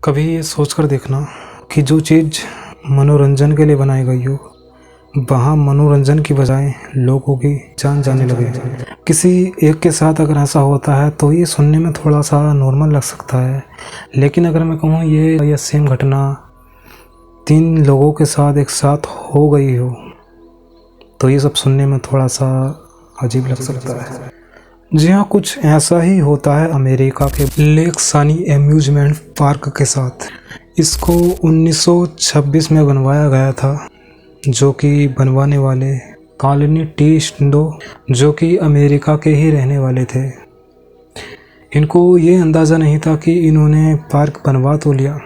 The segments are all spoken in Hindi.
कभी ये सोचकर देखना कि जो चीज़ मनोरंजन के लिए बनाई गई हो, वहाँ मनोरंजन की बजाय लोगों की जान जाने लगे। किसी एक के साथ अगर ऐसा होता है तो ये सुनने में थोड़ा सा नॉर्मल लग सकता है, लेकिन अगर मैं कहूँ ये सेम घटना 3 लोगों के साथ एक साथ हो गई हो तो ये सब सुनने में थोड़ा सा अजीब लग सकता है। जी हाँ, कुछ ऐसा ही होता है अमेरिका के लेक सानी एम्यूजमेंट पार्क के साथ। इसको 1926 में बनवाया गया था, जो कि बनवाने वाले कॉलोनी टी स्टो, जो कि अमेरिका के ही रहने वाले थे। इनको ये अंदाज़ा नहीं था कि इन्होंने पार्क बनवा तो लिया,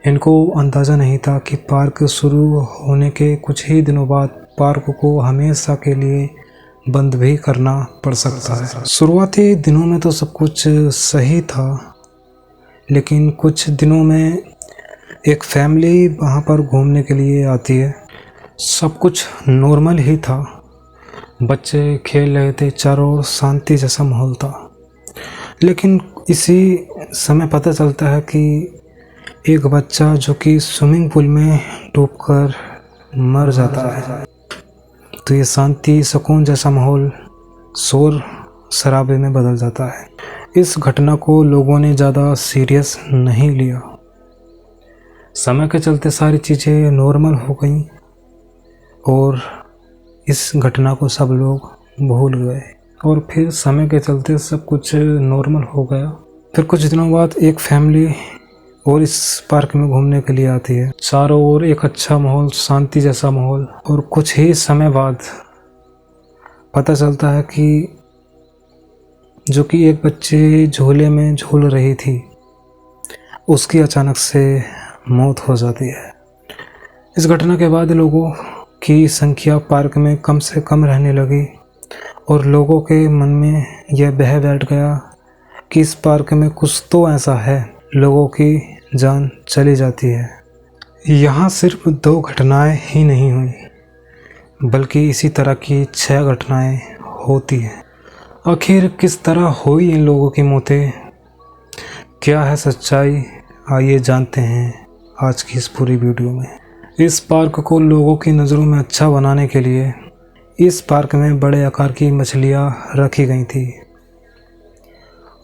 इनको अंदाज़ा नहीं था कि पार्क शुरू होने के कुछ ही दिनों बाद पार्क को हमेशा के लिए बंद भी करना पड़ सकता है। शुरुआती दिनों में तो सब कुछ सही था, लेकिन कुछ दिनों में एक फैमिली वहाँ पर घूमने के लिए आती है। सब कुछ नॉर्मल ही था, बच्चे खेल रहे थे, चारों ओर शांति जैसा माहौल था। लेकिन इसी समय पता चलता है कि एक बच्चा जो कि स्विमिंग पूल में डूबकर मर जाता है। तो ये शांति सुकून जैसा माहौल शोर शराबे में बदल जाता है। इस घटना को लोगों ने ज़्यादा सीरियस नहीं लिया। समय के चलते सारी चीज़ें नॉर्मल हो गई और इस घटना को सब लोग भूल गए, और फिर समय के चलते सब कुछ नॉर्मल हो गया। फिर कुछ दिनों बाद एक फैमिली और इस पार्क में घूमने के लिए आती है। चारों ओर एक अच्छा माहौल, शांति जैसा माहौल, और कुछ ही समय बाद पता चलता है कि जो कि एक बच्चे झूले में झूल रही थी, उसकी अचानक से मौत हो जाती है। इस घटना के बाद लोगों की संख्या पार्क में कम से कम रहने लगी और लोगों के मन में यह बह बैठ गया कि इस पार्क में कुछ तो ऐसा है, लोगों की जान चली जाती है। यहाँ सिर्फ 2 घटनाएं ही नहीं हुई, बल्कि इसी तरह की 6 घटनाएं होती हैं। आखिर किस तरह हुई इन लोगों की मौतें, क्या है सच्चाई, आइए जानते हैं आज की इस पूरी वीडियो में। इस पार्क को लोगों की नज़रों में अच्छा बनाने के लिए इस पार्क में बड़े आकार की मछलियाँ रखी गई थी,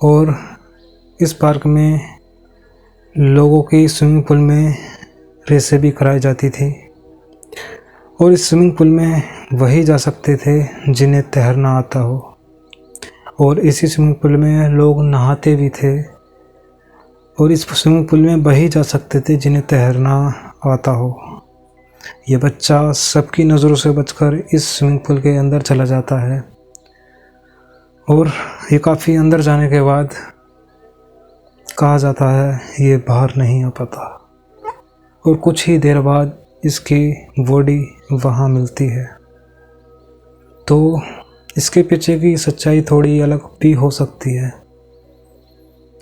और इस पार्क में लोगों की स्विमिंग पूल में रेसें भी कराई जाती थी, और इस स्विमिंग पूल में वही जा सकते थे जिन्हें तैरना आता हो, और इसी स्विमिंग पूल में लोग नहाते भी थे, और इस स्विमिंग पूल में वही जा सकते थे जिन्हें तैरना आता हो। ये बच्चा सबकी नज़रों से बचकर इस स्विमिंग पूल के अंदर चला जाता है, और ये काफ़ी अंदर जाने के बाद कहा जाता है ये बाहर नहीं आ पाता, और कुछ ही देर बाद इसकी बॉडी वहाँ मिलती है। तो इसके पीछे की सच्चाई थोड़ी अलग भी हो सकती है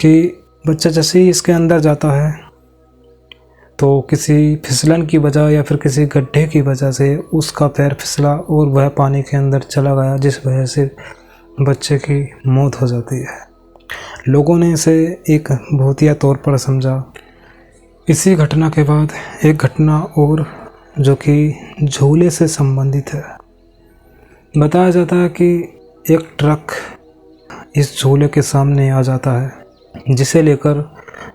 कि बच्चा जैसे ही इसके अंदर जाता है तो किसी फिसलन की वजह या फिर किसी गड्ढे की वजह से उसका पैर फिसला और वह पानी के अंदर चला गया, जिस वजह से बच्चे की मौत हो जाती है। लोगों ने इसे एक भूतिया तौर पर समझा। इसी घटना के बाद एक घटना और जो कि झूले से संबंधित है। बताया जाता है कि एक ट्रक इस झूले के सामने आ जाता है, जिसे लेकर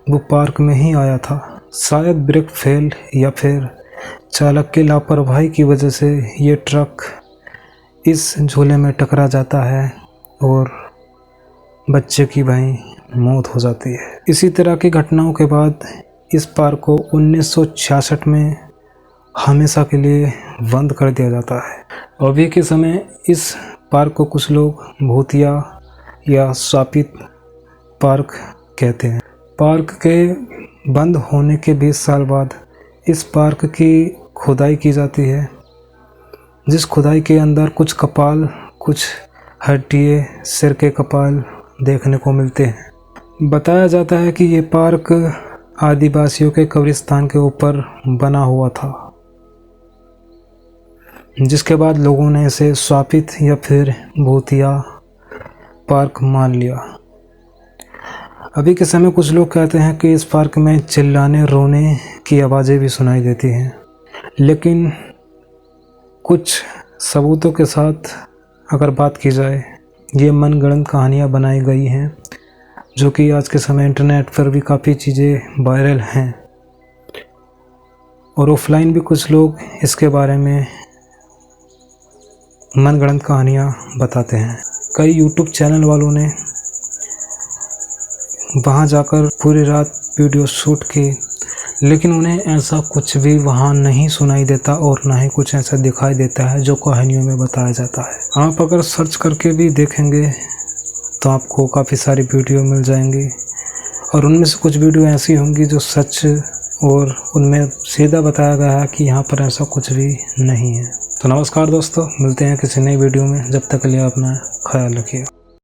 वो पार्क में ही आया था। शायद ब्रेक फेल या फिर चालक की लापरवाही की वजह से ये ट्रक इस झूले में टकरा जाता है और बच्चे की वहीं मौत हो जाती है। इसी तरह की घटनाओं के बाद इस पार्क को 1966 में हमेशा के लिए बंद कर दिया जाता है। अभी के समय इस पार्क को कुछ लोग भूतिया या शापित पार्क कहते हैं। पार्क के बंद होने के 20 साल बाद इस पार्क की खुदाई की जाती है, जिस खुदाई के अंदर कुछ कपाल, कुछ हड्डियाँ, सिर के कपाल देखने को मिलते हैं। बताया जाता है कि ये पार्क आदिवासियों के कब्रिस्तान के ऊपर बना हुआ था, जिसके बाद लोगों ने इसे शापित या फिर भूतिया पार्क मान लिया। अभी के समय कुछ लोग कहते हैं कि इस पार्क में चिल्लाने रोने की आवाज़ें भी सुनाई देती हैं, लेकिन कुछ सबूतों के साथ अगर बात की जाए, ये मनगढ़ंत कहानियाँ बनाई गई हैं जो कि आज के समय इंटरनेट पर भी काफ़ी चीज़ें वायरल हैं और ऑफलाइन भी कुछ लोग इसके बारे में मनगढ़ंत कहानियाँ बताते हैं। कई यूट्यूब चैनल वालों ने वहाँ जाकर पूरी रात वीडियो शूट की, लेकिन उन्हें ऐसा कुछ भी वहाँ नहीं सुनाई देता और ना ही कुछ ऐसा दिखाई देता है जो कहानियों में बताया जाता है। आप अगर सर्च करके भी देखेंगे तो आपको काफ़ी सारी वीडियो मिल जाएंगी और उनमें से कुछ वीडियो ऐसी होंगी जो सच और उनमें सीधा बताया गया है कि यहाँ पर ऐसा कुछ भी नहीं है। तो नमस्कार दोस्तों, मिलते हैं किसी नई वीडियो में। जब तक के लिए अपना ख्याल रखिए।